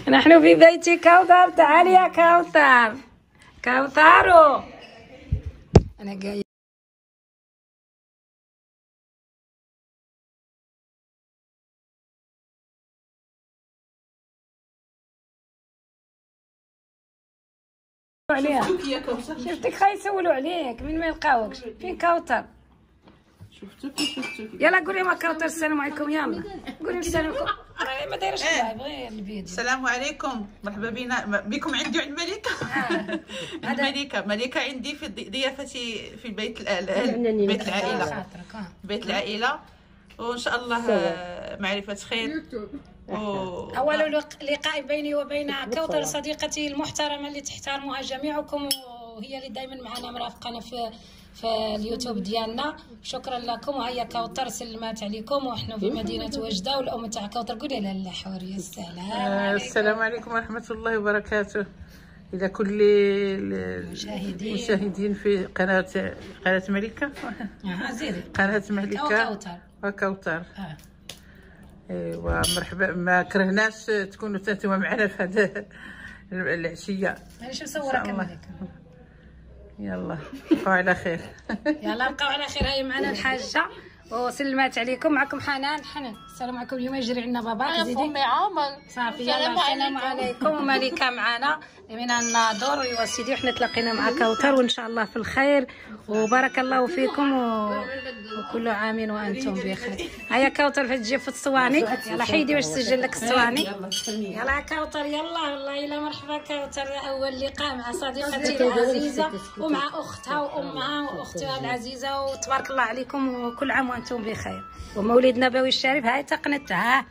نحن في بيت كوثر. تعالي يا كوثر. كوثر أنا جاي عليها. شفتك خاي يسولوا عليك من ما يلقاوكش. فين كوثر؟ شفتك يلا قولي ما كوثر السلام عليكم. يلا قولي السلام عليكم. ما دايرش لايف غير الفيديو. السلام عليكم، مرحبا بكم عندي عند ملكة. ملكة عندي في ضيافتي في بيت العائلة. بيت العائلة، وان شاء الله معرفة خير. أول لقاء بيني وبين كوثر صديقتي المحترمة اللي تحترمها جميعكم، وهي اللي دائما معنا مرافقنا في اليوتيوب ديالنا. شكرا لكم. وهي كوثر سلمات عليكم، ونحن في مدينة وجدة، والأم تاع كوثر قولي لها لا حورية. السلام عليكم ورحمة الله وبركاته إلى كل المشاهدين في قناة ملكة. قناة ملكة وكوثر. ومرحبا، ما كرهناش تكونوا انتم معنا في هذا العشيه. انا شو مصوره كملك. يلا نبقاو على خير. يلا نبقاو على خير. هاي معنا الحاجه وسلمات عليكم. معكم حنان. السلام عليكم. اليوم يجري عندنا باباك زيدي امي عمر. صافي يلا السلام عليكم. وملكه معنا من الناظور. ايوا سيدي، وحنا تلاقينا مع كوثر وان شاء الله في الخير، وبارك الله فيكم وكل عام وانتم بخير. هيا كوثر فاش تجي في الصواني. يلا حيدي باش تسجل لك الصواني. يلا كوثر يلا. والله الا مرحبا كوثر. اول لقاء مع صديقتي العزيزه ومع اختها وامها واختها العزيزه، وتبارك الله عليكم وكل عام وانتم بخير. ومولد نبوي الشريف. هاي تقنتها.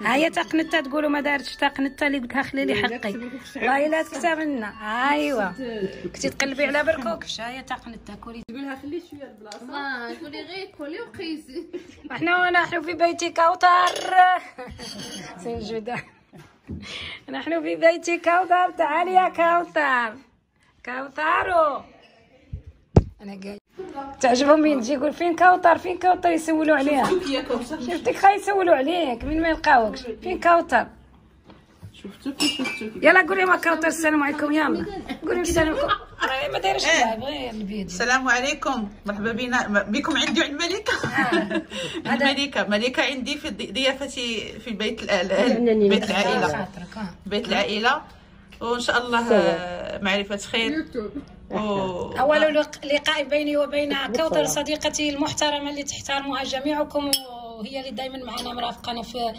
هاي تقنتها. تقولوا ما دارتش تقنتها اللي قلت لها خلي لي حقي. والله لا تكتب لنا. ايوا كنتي تقلبي على بركوكش. هاي تقنتها. كولي تقولها خلي شويه البلاصه. ما قولي غير كولي وقيسي. نحن في بيت كوثر. سنجوده. نحن في بيت كوثر. تعالي يا كوثر. كوثر انا جاي. تعجبهم مين تجي يقول فين كوثر فين كوثر يسولوا عليها. شفتك خاي يسولوا عليك من ما يلقاوكش. فين كوثر؟ شفتك يلا قولي ما كوثر السلام عليكم. يلا قولي السلام عليكم. ما دايرش لايف غير الفيديو. السلام عليكم، مرحبا بكم عندي عند ملكة عندي في ضيافتي في بيت العائلة. بيت العائلة، وان شاء الله معرفة خير. أول لقاء بيني وبين كوثر صديقتي المحترمة اللي تحترمها جميعكم، وهي اللي دائما معنا مرافقنا في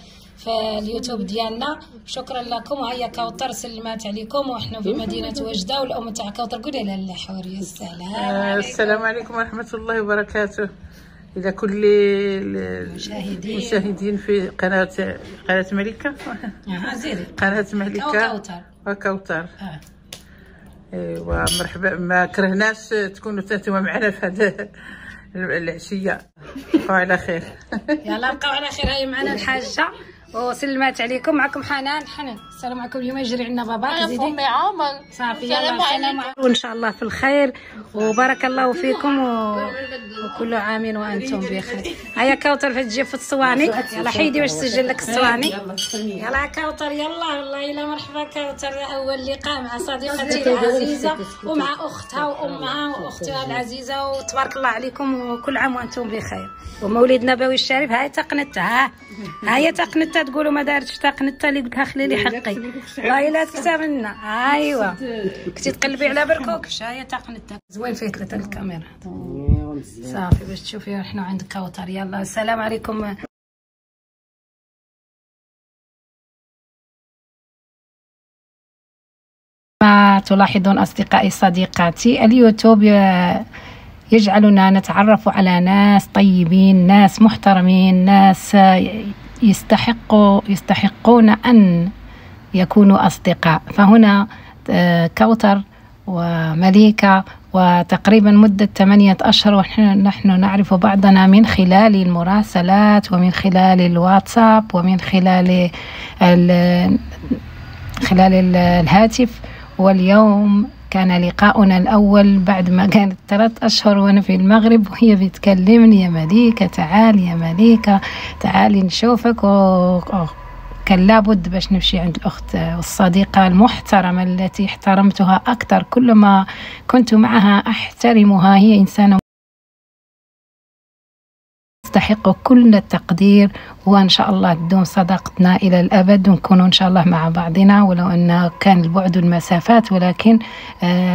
اليوتيوب ديالنا. شكرا لكم. وهي كوثر سلمات عليكم، ونحن في مدينة وجدة، والأم تاع كوثر قولي لها لا حورية. السلام عليكم ورحمة الله وبركاته إلى كل المشاهدين في قناة ملكة. قناة ملكة وكوثر. ومرحبا، ما كرهناش تكونوا انتم معنا في هذا العشيه. نبقاو على خير. يلا نبقاو على خير. هاي معنا الحاجه وسلمات عليكم. معكم حنان. السلام عليكم. اليوم يجري عندنا باباك زيدي. امي عمر. صافي يلا السلام عليكم. وان شاء الله في الخير، وبارك الله فيكم وكل عام وانتم بخير. هيا كوثر فاش تجي في الصواني. يلا حيدي باش تسجل لك الصواني. يلا كوثر يلا. والله الا مرحبا كوثر. اول لقاء مع صديقتي العزيزه ومع اختها وامها واختها العزيزه، وتبارك الله عليكم وكل عام وانتم بخير. ومولد نبوي الشريف. هاي تقنتها. هاي تقنتها. تقولوا ما دارتش تقنتها اللي قلت لها خلي لي حقي. والله لا تكتب لنا. ايوا كنتي تقلبي على بركوكش. هاي تقنتها. زوين فيه ثلاثه الكاميرا صافي باش تشوفي. نحن عند كوثر. يلا السلام عليكم. ما تلاحظون أصدقائي صديقاتي، اليوتيوب يجعلنا نتعرف على ناس طيبين، ناس محترمين، ناس يستحقون أن يكونوا أصدقاء. فهنا كوثر ومليكة، وتقريبا مدة 8 أشهر ونحن نعرف بعضنا من خلال المراسلات ومن خلال الواتساب ومن خلال الهاتف. واليوم كان لقاؤنا الأول بعد ما كانت 3 أشهر وأنا في المغرب، وهي بتكلمني يا مليكة تعالي يا مليكة تعالي نشوفك. كان لابد باش نمشي عند الأخت والصديقة المحترمة التي احترمتها أكثر، كلما كنت معها أحترمها. هي إنسانة تستحق كل التقدير، وإن شاء الله تدوم صداقتنا إلى الأبد ونكون إن شاء الله مع بعضنا، ولو أن كان البعد والمسافات. ولكن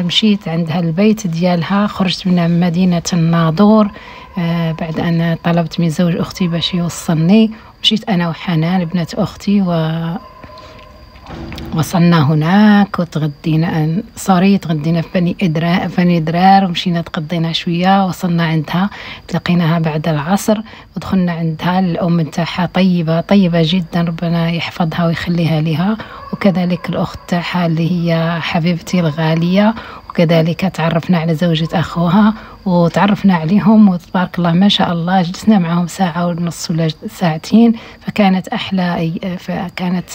مشيت عندها البيت ديالها، خرجت من مدينة الناظور بعد أن طلبت من زوج أختي باش يوصلني. مشيت أنا وحنان ابنة أختي وصلنا هناك وتغدينا تغدينا في بني درار ومشينا تغدينا شويه. وصلنا عندها تلقيناها بعد العصر ودخلنا عندها. الام نتاعها طيبه جدا، ربنا يحفظها ويخليها لها، وكذلك الاخت تاعها اللي هي حبيبتي الغاليه، وكذلك تعرفنا على زوجة أخوها وتعرفنا عليهم، وتبارك الله ما شاء الله جلسنا معهم ساعة ونص ولا ساعتين. فكانت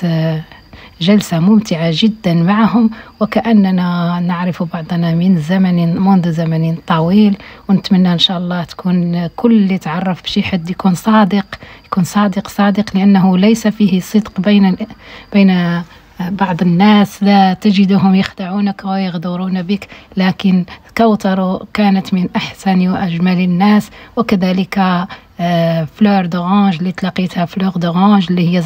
جلسة ممتعة جدا معهم، وكأننا نعرف بعضنا منذ زمن طويل. ونتمنى إن شاء الله تكون كل اللي يتعرف بشي حد يكون صادق، لأنه ليس فيه صدق بين بعض الناس. لا تجدهم يخدعونك ويغدرون بك، لكن كوثر كانت من أحسن وأجمل الناس. وكذلك فلور دورانج اللي تلقيتها، فلور دورانج اللي هي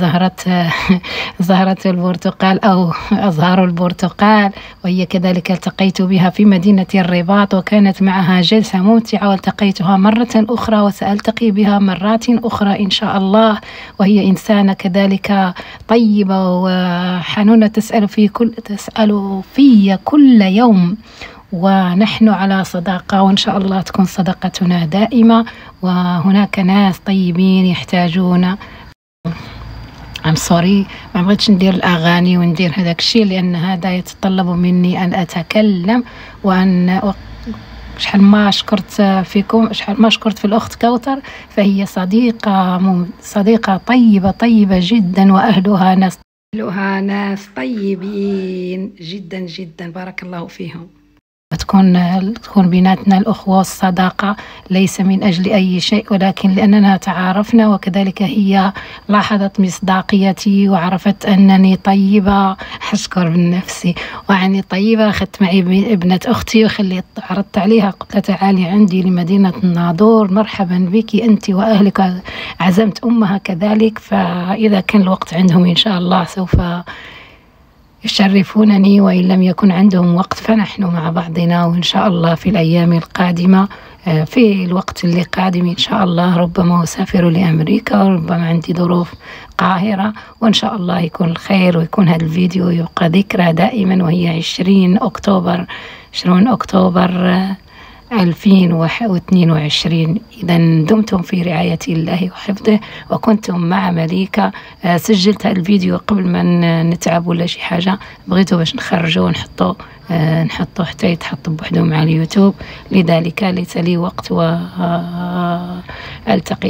زهرة البرتقال أو أزهار البرتقال، وهي كذلك التقيت بها في مدينة الرباط، وكانت معها جلسة ممتعة، والتقيتها مرة أخرى وسألتقي بها مرات أخرى إن شاء الله. وهي إنسانة كذلك طيبة وحنونة، تسأل في كل يوم، ونحن على صداقة، وإن شاء الله تكون صداقتنا دائمة. وهناك ناس طيبين يحتاجون ما بغيتش ندير الأغاني وندير هذاك الشيء، لأن هذا يتطلب مني أن أتكلم وأن شحال ما شكرت فيكم، شحال ما شكرت في الأخت كوثر، فهي صديقة طيبة جدا، وأهلها ناس طيبين جدا بارك الله فيهم. تكون بيناتنا الأخوة والصداقة ليس من أجل أي شيء، ولكن لأننا تعارفنا، وكذلك هي لاحظت مصداقيتي وعرفت أنني طيبة. أشكر من نفسي وعني طيبة. أخذت معي ابنة أختي عرضت عليها، قلت لها تعالي عندي لمدينة الناظور، مرحبا بك أنت وأهلك. عزمت أمها كذلك، فإذا كان الوقت عندهم إن شاء الله سوف يشرفونني، وإن لم يكن عندهم وقت فنحن مع بعضنا. وإن شاء الله في الأيام القادمة، في الوقت اللي قادم إن شاء الله، ربما أسافر لأمريكا، وربما عندي ظروف قاهرة، وإن شاء الله يكون الخير، ويكون هذا الفيديو يبقى ذكرى دائما. وهي 20 أكتوبر 2022. إذا دمتم في رعاية الله وحفظه، وكنتم مع مليكة. سجلت هذا الفيديو قبل ما نتعب ولا شي حاجة، بغيتو باش نخرجه ونحطه حتى يتحط بوحدهم على اليوتيوب، لذلك ليس لي وقت. وألتقي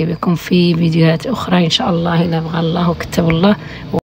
بكم في فيديوهات أخرى إن شاء الله، إذا بغى الله وكتب الله.